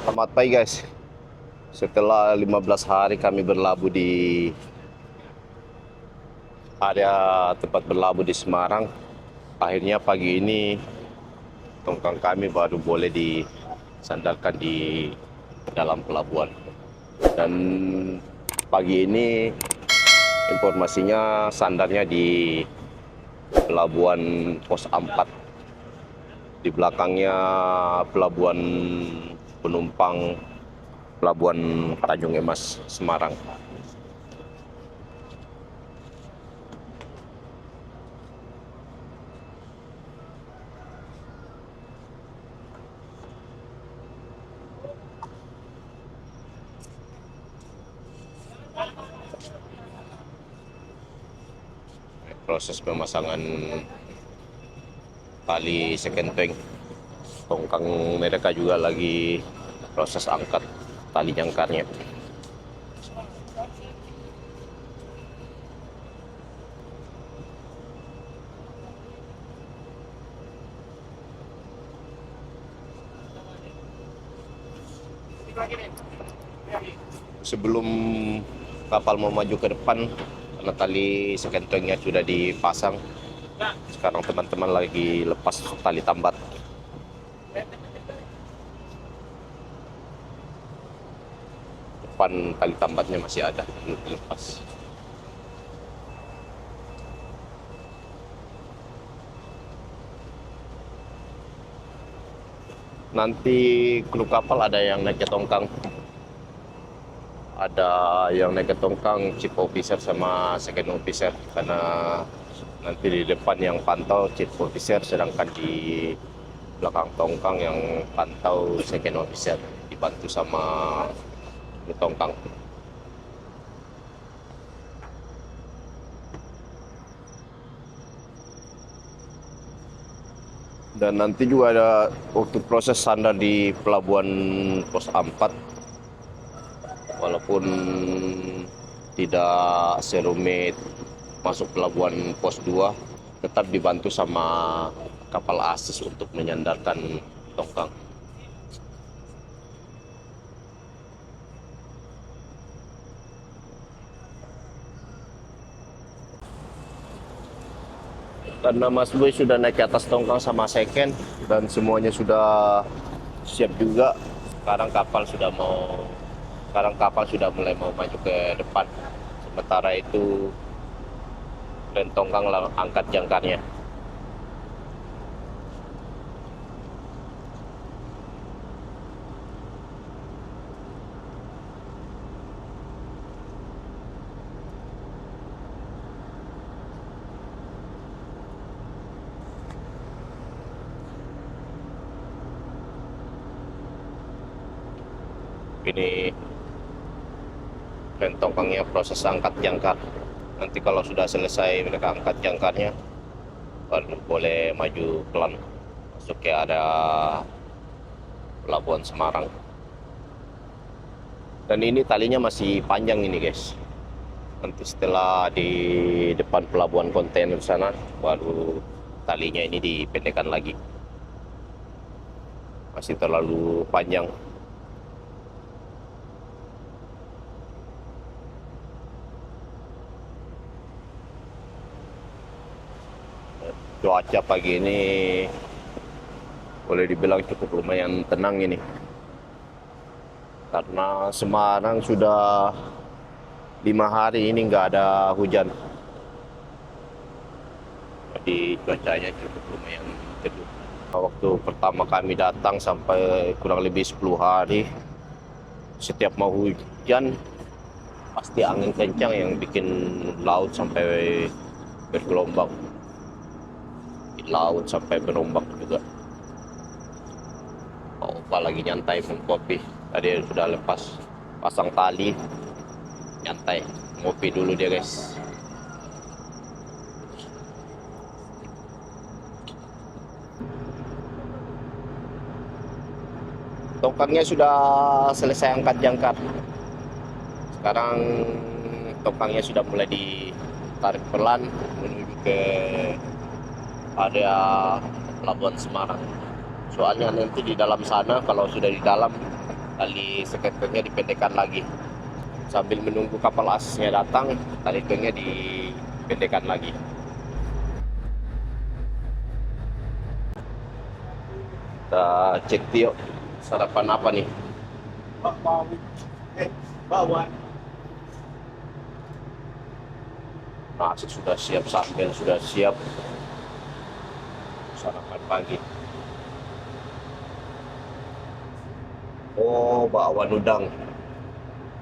Selamat pagi guys. Setelah 15 hari kami berlabuh di area tempat berlabuh di Semarang, akhirnya pagi ini tongkang kami baru boleh disandarkan di dalam pelabuhan. Dan pagi ini informasinya sandarnya di pelabuhan Pos 4. Di belakangnya pelabuhan penumpang Pelabuhan Tanjung Emas, Semarang. Proses pemasangan tali second tank. Tongkang mereka juga lagi proses angkat tali jangkarnya. Sebelum kapal mau maju ke depan, karena tali second tanknya sudah dipasang, sekarang teman-teman lagi lepas tali tambat. Depan tali tambatnya masih ada, belum dilepas. Nanti kru kapal ada yang naik ke tongkang, ada yang naik ke tongkang chief officer sama second officer, karena nanti di depan yang pantau chief officer, sedangkan di belakang tongkang yang pantau second officer, dibantu sama kru tongkang. Dan nanti juga ada waktu proses sandar di pelabuhan Pos 4, walaupun tidak serumit masuk pelabuhan Pos 2, tetap dibantu sama kapal asis untuk menyandarkan tongkang. Karena Mas Boy sudah naik ke atas tongkang sama second dan semuanya sudah siap juga, sekarang kapal sudah mulai mau maju ke depan. Sementara itu dan tongkang angkat jangkarnya. Ini dan tongkangnya proses angkat jangkar. Nanti kalau sudah selesai mereka angkat jangkarnya, baru boleh maju pelan masuk ke area pelabuhan Semarang. Dan ini talinya masih panjang ini guys. Nanti setelah di depan pelabuhan kontainer sana, baru talinya ini dipendekkan lagi. Masih terlalu panjang. Cuaca pagi ini boleh dibilang cukup lumayan tenang ini, karena Semarang sudah 5 hari ini nggak ada hujan, jadi cuacanya cukup lumayan teduh. Waktu pertama kami datang sampai kurang lebih 10 hari, setiap mau hujan pasti angin kencang yang bikin laut sampai bergelombang. Laut sampai berombak juga. Opa lagi nyantai minum kopi. Tadi sudah lepas pasang tali, nyantai ngopi dulu dia guys. Tongkangnya sudah selesai angkat jangkar. Sekarang tongkangnya sudah mulai ditarik pelan menuju ke area Pelabuhan Semarang. Soalnya nanti di dalam sana, kalau sudah di dalam, tali seketengnya dipendekkan lagi. Sambil menunggu kapal asisnya datang, tali seketengnya dipendekkan lagi. Kita cek yuk, sarapan apa nih? Bawa. Nasi sudah siap, sambal sudah siap. Sarapan pagi. Oh, bakwan udang.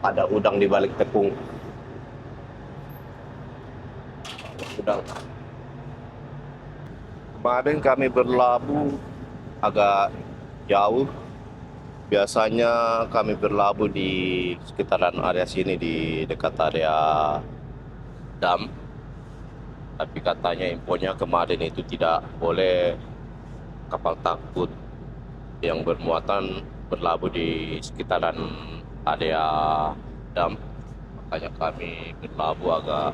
Ada udang di balik tepung. Bakwan udang. Kemarin kami berlabuh agak jauh. Biasanya kami berlabuh di sekitaran area sini, di dekat area dam. Tapi katanya infonya kemarin itu tidak boleh kapal takbut yang bermuatan berlabuh di sekitaran area dam. Makanya kami berlabuh agak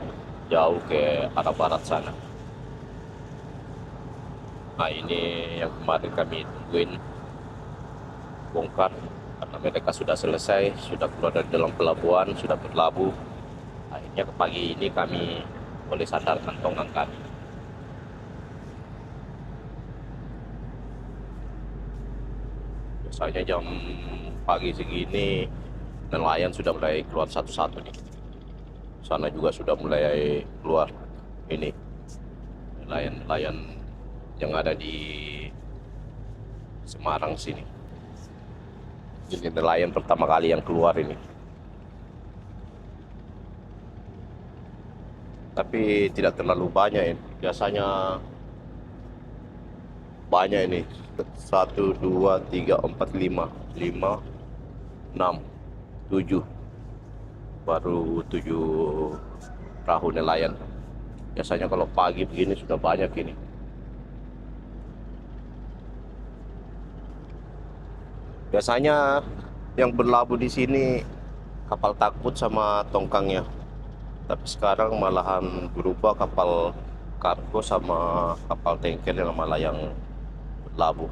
jauh ke arah barat sana. Nah, ini yang kemarin kami tungguin bongkar karena mereka sudah selesai, sudah keluar dari dalam pelabuhan, sudah berlabuh. Akhirnya ke pagi ini kami boleh sandarkan tongkang kami. Biasanya jam pagi segini nelayan sudah mulai keluar satu-satu nih. Sana juga sudah mulai keluar ini nelayan-nelayan yang ada di Semarang sini. Ini nelayan pertama kali yang keluar ini. Tapi tidak terlalu banyak ini. Biasanya banyak ini. 1, 2, 3, 4, 5, 6, 7. Baru 7 perahu nelayan. Biasanya kalau pagi begini sudah banyak ini. Biasanya yang berlabuh di sini kapal takbut sama tongkangnya. Tapi sekarang malahan berubah, kapal kargo sama kapal tanker yang malah yang berlabuh.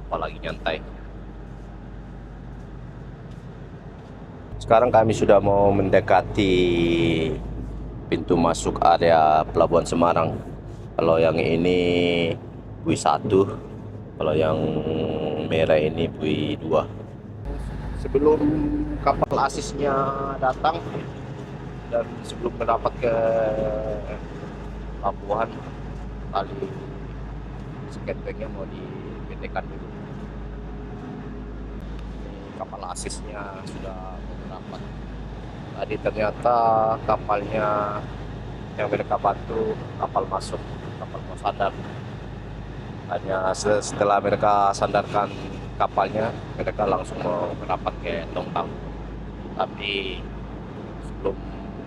Apalagi nyantai. Sekarang kami sudah mau mendekati pintu masuk area Pelabuhan Semarang. Kalau yang ini Bui 1, kalau yang merah ini Bui 2. Sebelum kapal asisnya datang dan sebelum merapat ke pelabuhan, tali seketengnya mau dipendekkan dulu. Kapal asisnya sudah merapat. Tadi ternyata kapalnya yang mereka bantu, kapal masuk, kapal mau sandar. Hanya setelah mereka sandarkan kapalnya, mereka langsung mau merapat ke tongkang. Tapi sebelum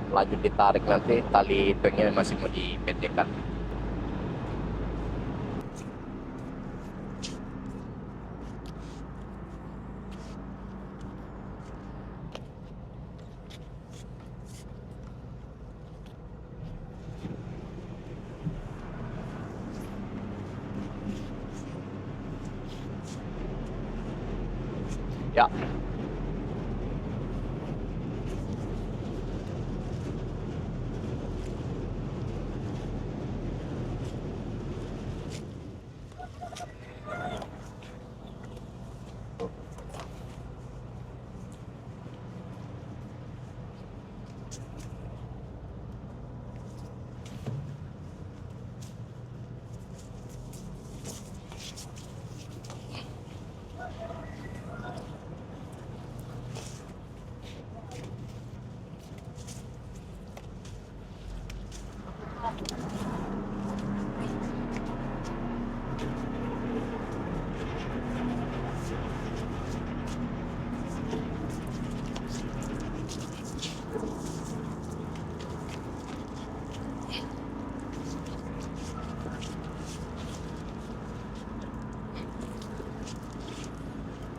lanjut ditarik nanti, tali pengnya masih mau dipendekkan. Ya.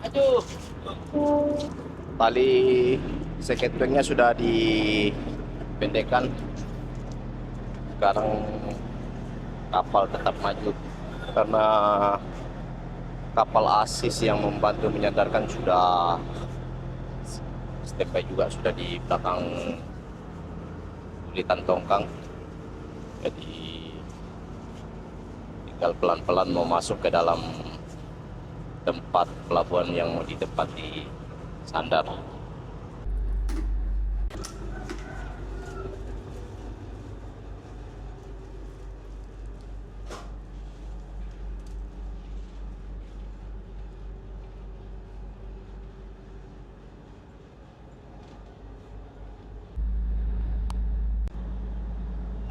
Aduh. Tali Seketengnya sudah dipendekkan. Sekarang kapal tetap maju karena kapal asis yang membantu menyandarkan sudah standby juga, sudah di belakang kulitan tongkang. Jadi tinggal pelan-pelan mau masuk ke dalam tempat pelabuhan yang mau ditempati sandar.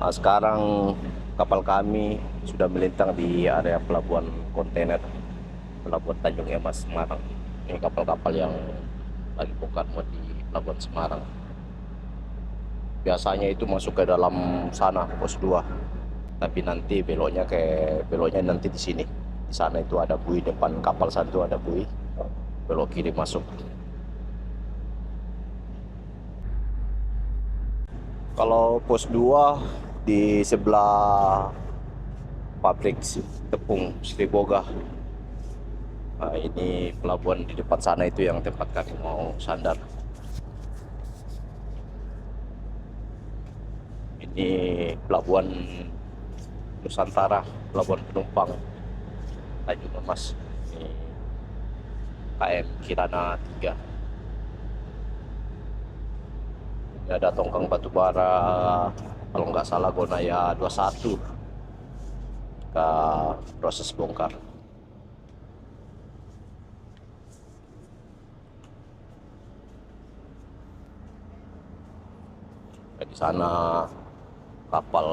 Nah, sekarang kapal kami sudah melintang di area pelabuhan kontainer, pelabuhan Tanjung Emas Semarang. Ini kapal-kapal yang lagi bongkar muat di pelabuhan Semarang. Biasanya itu masuk ke dalam sana pos 2, tapi nanti beloknya nanti di sini. Di sana itu ada bui, depan kapal satu ada bui, belok kiri masuk. Kalau pos 2 di sebelah pabrik tepung Sri Boga. Nah, ini pelabuhan di depan sana itu yang tempat kami mau sandar. Ini pelabuhan Nusantara, pelabuhan penumpang Tanjung Emas. Ini KM Kirana 3. Ini ada tongkang batubara, kalau nggak salah Gonaya 21 ke proses bongkar. Di sana kapal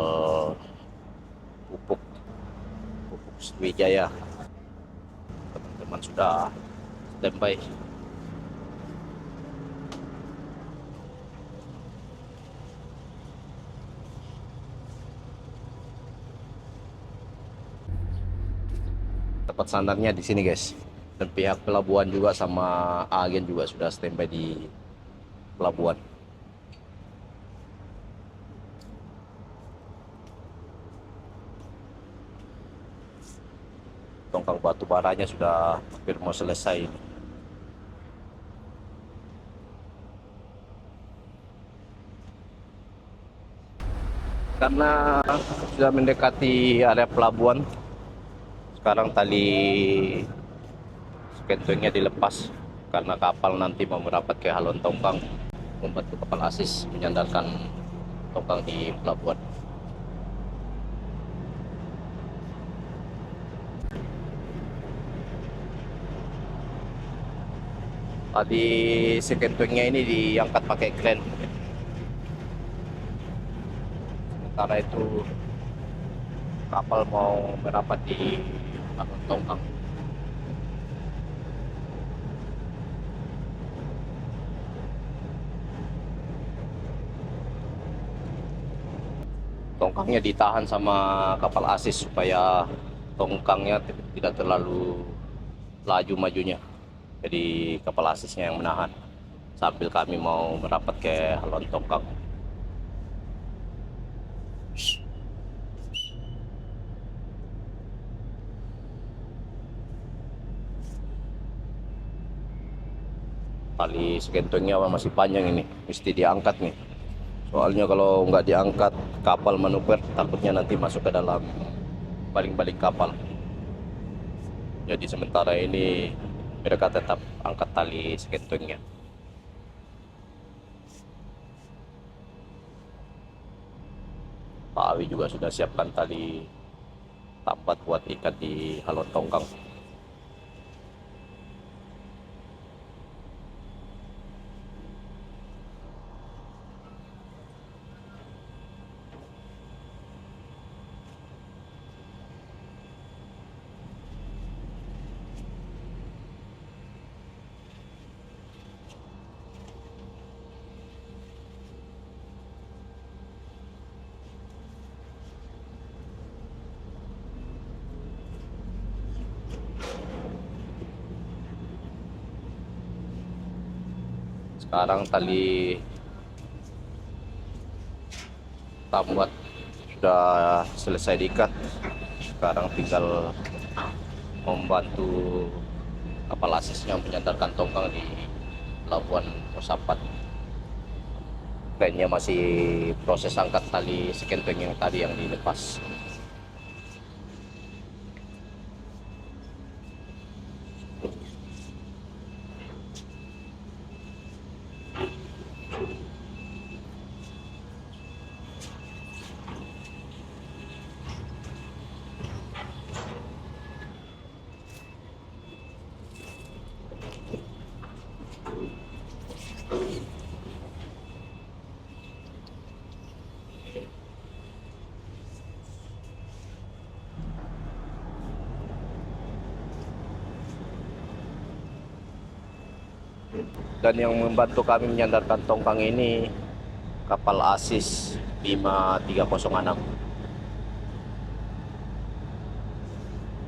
pupuk Sriwijaya, teman-teman sudah standby. Tempat sandarnya di sini guys, dan pihak pelabuhan juga sama agen juga sudah standby di pelabuhan. Tongkang batu baranya sudah hampir mau selesai ini. Karena sudah mendekati area pelabuhan, sekarang tali skentengnya dilepas karena kapal nanti mau merapat ke Halon Tongkang, membantu kapal asis menyandarkan tongkang di pelabuhan. Tadi sekentengnya ini diangkat pakai kren. Sementara itu kapal mau merapat di Halon Tongkang. Tongkangnya ditahan sama kapal asis supaya tongkangnya tidak terlalu laju majunya. Jadi kapal asisnya yang menahan sambil kami mau merapat ke Halon Tongkang. Tali skentengnya masih panjang, ini mesti diangkat nih. Soalnya kalau nggak diangkat kapal manuver takutnya nanti masuk ke dalam baling-baling kapal. Jadi sementara ini mereka tetap angkat tali skentengnya. Pak Awi juga sudah siapkan tali tambat buat ikat di Halon Tongkang. Sekarang tali tambuat sudah selesai diikat. Sekarang tinggal membantu kapal asisnya menyandarkan tongkang di pelabuhan Rosapat. Kayaknya masih proses angkat tali sekenteng yang tadi yang dilepas. Dan yang membantu kami menyandarkan tongkang ini kapal Asis 5306.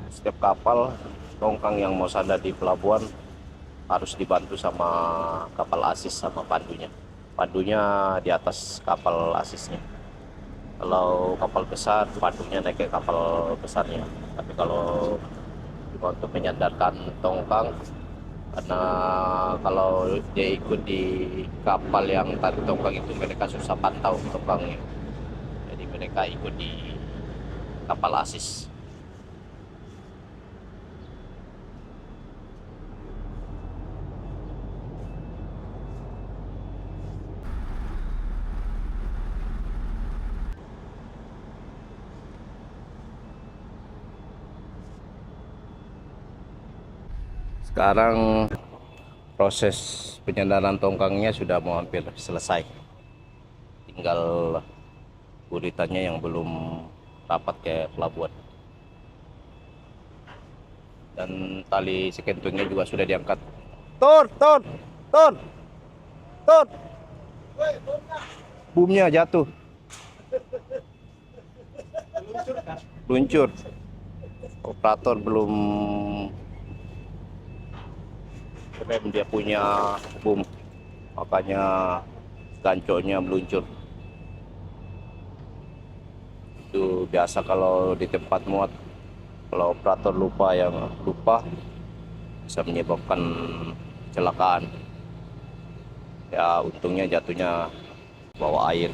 Setiap kapal tongkang yang mau sandar di pelabuhan harus dibantu sama kapal Asis sama pandunya. Pandunya di atas kapal Asisnya. Kalau kapal besar, pandunya naik ke kapal besarnya. Tapi kalau untuk menyandarkan tongkang, karena kalau dia ikut di kapal yang tadi tongkang itu mereka susah pantau tongkangnya, jadi mereka ikut di kapal Asis. Sekarang proses penyandaran tongkangnya sudah mau hampir selesai. Tinggal buritannya yang belum rapat ke pelabuhan. Dan tali sekentengnya juga sudah diangkat. Tur. Boomnya jatuh. Luncur. Operator belum rem, dia punya boom, makanya gancoknya meluncur. Itu biasa kalau di tempat muat, kalau operator lupa bisa menyebabkan kecelakaan. Ya untungnya jatuhnya bawa air.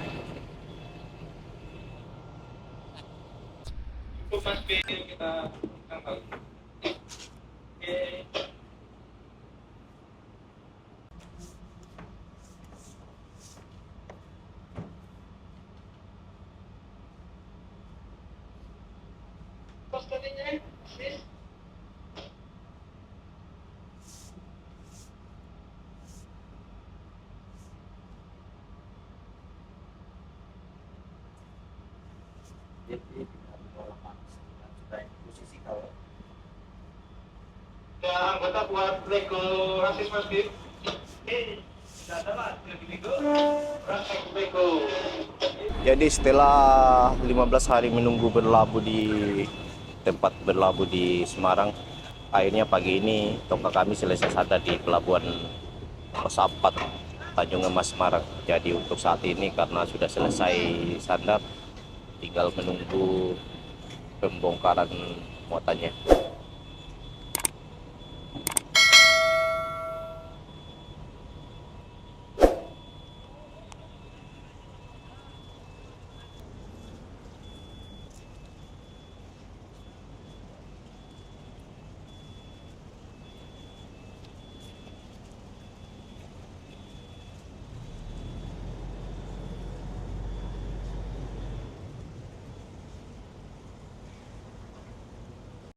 Ya, anggota buat Lego Asis Mas Bim. Lego. Jadi setelah 15 hari menunggu berlabuh di tempat berlabuh di Semarang, akhirnya pagi ini tongkang kami selesai sandar di pelabuhan Rosapat, Tanjung Emas, Semarang. Jadi untuk saat ini karena sudah selesai sandar, tinggal menunggu pembongkaran muatannya.